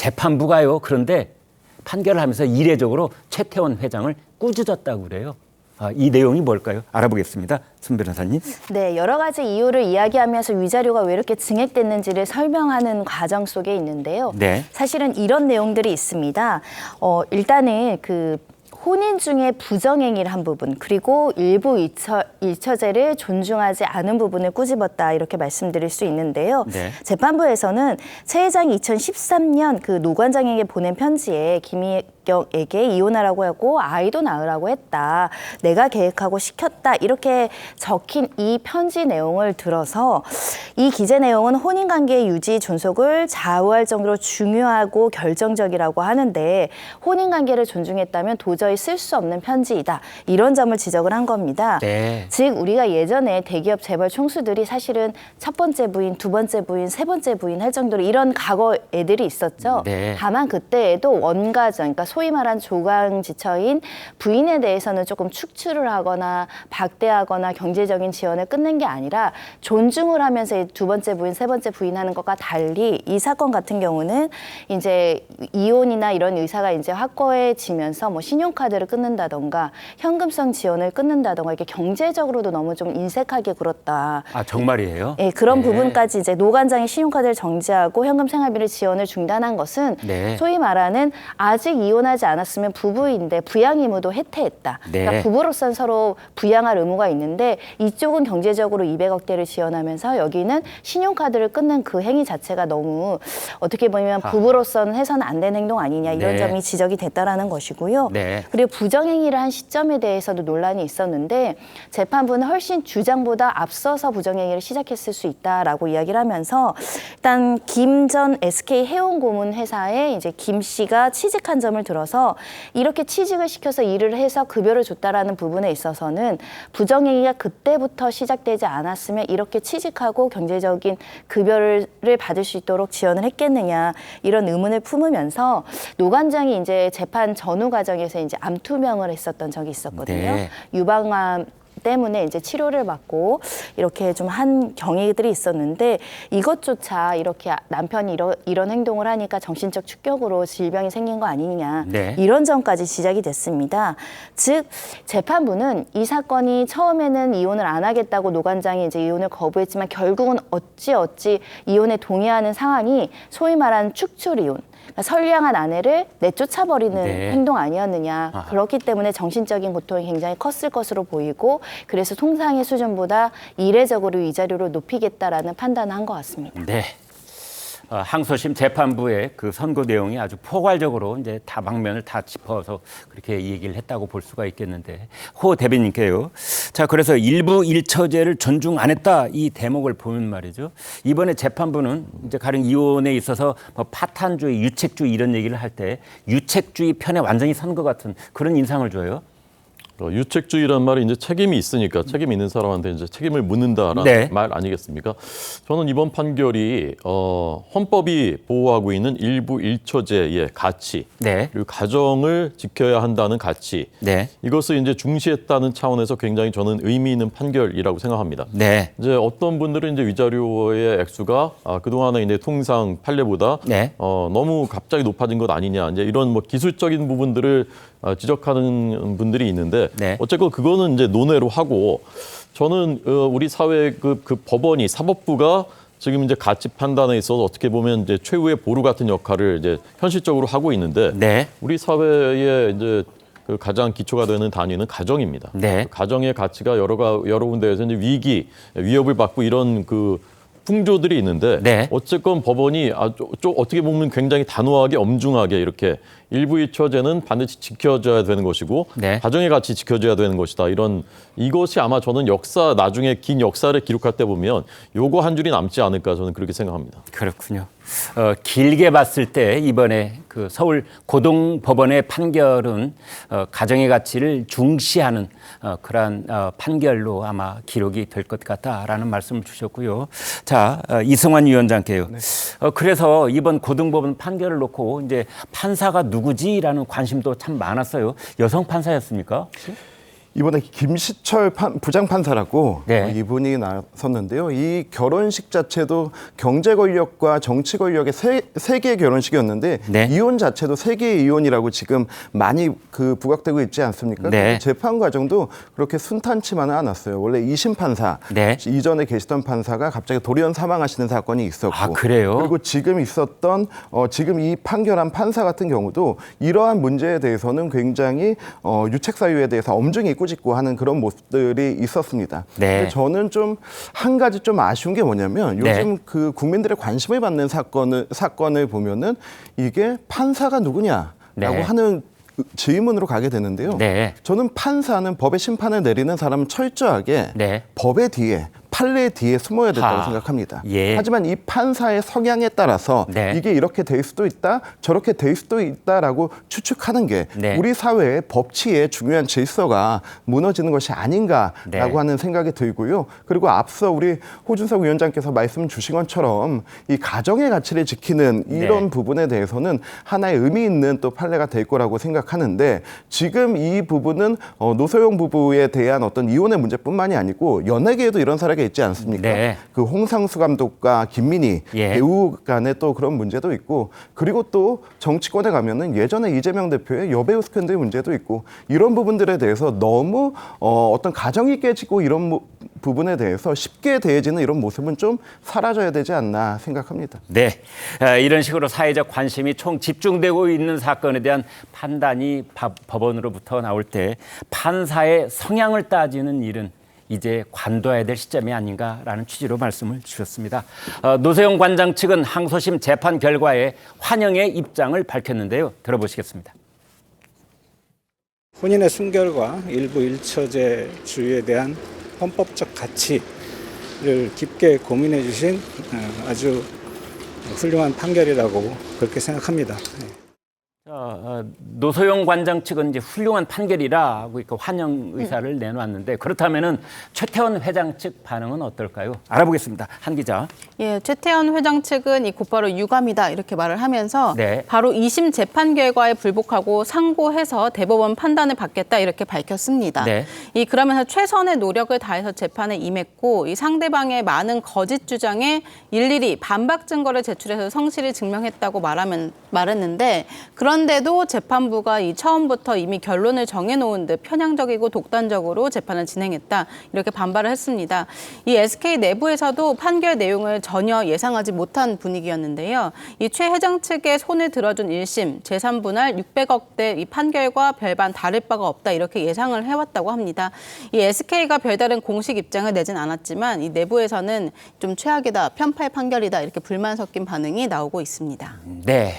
재판부가요. 그런데 판결을 하면서 이례적으로 최태원 회장을 꾸짖었다고 그래요. 이 내용이 뭘까요? 알아보겠습니다. 손 변호사님. 네, 여러 가지 이유를 이야기하면서 위자료가 왜 이렇게 증액됐는지를 설명하는 과정 속에 있는데요. 네. 사실은 이런 내용들이 있습니다. 일단은 혼인 중에 부정행위를 한 부분, 그리고 일부 일처제를 존중하지 않은 부분을 꾸집었다, 이렇게 말씀드릴 수 있는데요. 네. 재판부에서는 최 회장이 2013년 노 관장에게 보낸 편지에 김희경에게 이혼하라고 하고 아이도 낳으라고 했다. 내가 계획하고 시켰다. 이렇게 적힌 이 편지 내용을 들어서 이 기재 내용은 혼인관계 유지 존속을 좌우할 정도로 중요하고 결정적이라고 하는데 혼인관계를 존중했다면 도저히 쓸 수 없는 편지이다. 이런 점을 지적을 한 겁니다. 네. 즉 우리가 예전에 대기업 재벌 총수들이 사실은 첫 번째 부인, 두 번째 부인, 세 번째 부인 할 정도로 이런 과거 애들이 있었죠. 네. 다만 그때에도 원가정, 그러니까 소위 말한 조강지처인 부인에 대해서는 조금 축출을 하거나 박대하거나 경제적인 지원을 끊는 게 아니라 존중을 하면서 두 번째 부인, 세 번째 부인 하는 것과 달리 이 사건 같은 경우는 이제 이혼이나 이런 의사가 이제 확고해지면서 뭐 신용카드를 끊는다던가 현금성 지원을 끊는다던가 이렇게 경제적으로도 너무 좀 인색하게 굴었다. 정말이에요? 네, 그런 네. 부분까지 이제 노 관장이 신용카드를 정지하고 현금 생활비를 지원을 중단한 것은 네. 소위 말하는 아직 이혼하지 않았으면 부부인데 부양 의무도 해태했다. 네. 그러니까 부부로서는 서로 부양할 의무가 있는데 이쪽은 경제적으로 200억대를 지원하면서 여기는 신용카드를 끊는 그 행위 자체가 너무 어떻게 보면 부부로서는 해서는 안 되는 행동 아니냐 이런 네. 점이 지적이 됐다라는 것이고요. 네. 그리고 부정행위를 한 시점에 대해서도 논란이 있었는데 재판부는 훨씬 주장보다 앞서서 부정행위를 시작했을 수 있다라고 이야기를 하면서 일단 김 전 SK 해운 고문 회사에 이제 김 씨가 취직한 점을 들어서 이렇게 취직을 시켜서 일을 해서 급여를 줬다라는 부분에 있어서는 부정행위가 그때부터 시작되지 않았으면 이렇게 취직하고 경제적인 급여를 받을 수 있도록 지원을 했겠느냐 이런 의문을 품으면서 노 관장이 이제 재판 전후 과정에서 이제 암 투명을 했었던 적이 있었거든요. 네. 유방암 때문에 이제 치료를 받고 이렇게 좀 한 경위들이 있었는데 이것조차 이렇게 남편이 이런 행동을 하니까 정신적 충격으로 질병이 생긴 거 아니냐 네. 이런 점까지 지적이 됐습니다. 즉 재판부는 이 사건이 처음에는 이혼을 안 하겠다고 노 관장이 이제 이혼을 거부했지만 결국은 어찌 이혼에 동의하는 상황이 소위 말하는 축출 이혼. 그러니까 선량한 아내를 내쫓아버리는 네. 행동 아니었느냐. 그렇기 때문에 정신적인 고통이 굉장히 컸을 것으로 보이고 그래서 통상의 수준보다 이례적으로 위자료를 높이겠다라는 판단을 한 것 같습니다. 네. 항소심 재판부의 그 선고 내용이 아주 포괄적으로 이제 다방면을 다 짚어서 그렇게 얘기를 했다고 볼 수가 있겠는데 호 대변인께요. 자, 그래서 일부 일처제를 존중 안 했다 이 대목을 보면 말이죠. 이번에 재판부는 이제 가령 이혼에 있어서 뭐 파탄주의, 유책주의 이런 얘기를 할 때 유책주의 편에 완전히 선 것 같은 그런 인상을 줘요. 유책주의란 말이 이제 책임이 있으니까 책임 있는 사람한테 이제 책임을 묻는다라는 네. 말 아니겠습니까? 저는 이번 판결이 헌법이 보호하고 있는 일부 일처제의 가치, 네. 그리고 가정을 지켜야 한다는 가치, 네. 이것을 이제 중시했다는 차원에서 굉장히 저는 의미 있는 판결이라고 생각합니다. 네. 이제 어떤 분들은 이제 위자료의 액수가 그동안의 이제 통상 판례보다 네. 너무 갑자기 높아진 것 아니냐, 이제 이런 뭐 기술적인 부분들을 지적하는 분들이 있는데 네. 어쨌건 그거는 이제 논외로 하고 저는 우리 사회 그 법원이 사법부가 지금 이제 가치 판단에 있어서 어떻게 보면 이제 최후의 보루 같은 역할을 이제 현실적으로 하고 있는데 네. 우리 사회의 이제 그 가장 기초가 되는 단위는 가정입니다. 네. 가정의 가치가 여러 군데에서 이제 위협을 받고 이런 그 풍조들이 있는데 네. 어쨌건 법원이 어떻게 보면 굉장히 단호하게 엄중하게 이렇게 일부 일처제는 반드시 지켜져야 되는 것이고 네. 가정의 가치 지켜져야 되는 것이다. 이것이 아마 저는 나중에 긴 역사를 기록할 때 보면 요거 한 줄이 남지 않을까 저는 그렇게 생각합니다. 그렇군요. 길게 봤을 때 이번에 그 서울 고등법원의 판결은 가정의 가치를 중시하는 그러한 판결로 아마 기록이 될 것 같다라는 말씀을 주셨고요. 자, 이승환 위원장께요. 네. 그래서 이번 고등법원 판결을 놓고 이제 판사가 누구지라는 관심도 참 많았어요. 여성 판사였습니까? 혹시? 이번에 김시철 부장판사라고 네. 이분이 나섰는데요. 이 결혼식 자체도 경제 권력과 정치 권력의 세 개의 결혼식이었는데 네. 이혼 자체도 세 개의 이혼이라고 지금 많이 부각되고 있지 않습니까? 네. 재판 과정도 그렇게 순탄치만은 않았어요. 원래 2심 판사 네. 이전에 계시던 판사가 갑자기 돌연 사망하시는 사건이 있었고, 아, 그래요? 그리고 지금 있었던 지금 이 판결한 판사 같은 경우도 이러한 문제에 대해서는 굉장히 유책 사유에 대해서 엄중히 꾸짖고 하는 그런 모습들이 있었습니다. 네. 근데 저는 좀 한 가지 좀 아쉬운 게 뭐냐면 요즘 네. 그 국민들의 관심을 받는 사건을 보면은 이게 판사가 누구냐라고 네. 하는 질문으로 가게 되는데요. 네. 저는 판사는 법의 심판을 내리는 사람은 철저하게 네. 법의 뒤에 판례 뒤에 숨어야 된다고 하. 생각합니다. 예. 하지만 이 판사의 성향에 따라서 네. 이게 이렇게 될 수도 있다, 저렇게 될 수도 있다라고 추측하는 게 네. 우리 사회의 법치의 중요한 질서가 무너지는 것이 아닌가라고 네. 하는 생각이 들고요. 그리고 앞서 우리 호준석 위원장께서 말씀 주신 것처럼 이 가정의 가치를 지키는 이런 네. 부분에 대해서는 하나의 의미 있는 또 판례가 될 거라고 생각하는데, 지금 이 부분은 노소영 부부에 대한 어떤 이혼의 문제뿐만이 아니고 연예계에도 이런 사례가 있지 않습니까? 네. 그 홍상수 감독과 김민희 예. 배우 간에 또 그런 문제도 있고, 그리고 또 정치권에 가면은 예전에 이재명 대표의 여배우 스캔들 문제도 있고, 이런 부분들에 대해서 너무 어떤 가정이 깨지고 이런 부분에 대해서 쉽게 대해지는 이런 모습은 좀 사라져야 되지 않나 생각합니다. 네, 이런 식으로 사회적 관심이 총 집중되고 있는 사건에 대한 판단이 법원으로부터 나올 때 판사의 성향을 따지는 일은 이제 관둬야 될 시점이 아닌가라는 취지로 말씀을 주셨습니다. 노세영 관장 측은 항소심 재판 결과에 환영의 입장을 밝혔는데요. 들어보시겠습니다. 혼인의 순결과 일부 일처제주의에 대한 헌법적 가치를 깊게 고민해 주신 아주 훌륭한 판결이라고 그렇게 생각합니다. 노소영 관장 측은 이제 훌륭한 판결이라고 환영 의사를 내놓았는데, 그렇다면은 최태원 회장 측 반응은 어떨까요? 알아보겠습니다. 한 기자. 예, 최태원 회장 측은 이 곧바로 유감이다 이렇게 말을 하면서 네. 바로 2심 재판 결과에 불복하고 상고해서 대법원 판단을 받겠다 이렇게 밝혔습니다. 네. 그러면서 최선의 노력을 다해서 재판에 임했고 이 상대방의 많은 거짓 주장에 일일이 반박 증거를 제출해서 성실히 증명했다고 말했는데, 그런데도 재판부가 처음부터 이미 결론을 정해놓은 듯 편향적이고 독단적으로 재판을 진행했다 이렇게 반발을 했습니다. 이 SK 내부에서도 판결 내용을 전혀 예상하지 못한 분위기였는데요. 이 최 회장 측의 손을 들어준 1심 제3분할 600억대 이 판결과 별반 다를 바가 없다 이렇게 예상을 해왔다고 합니다. 이 SK가 별다른 공식 입장을 내진 않았지만 이 내부에서는 좀 최악이다, 편파의 판결이다 이렇게 불만 섞인 반응이 나오고 있습니다. 네.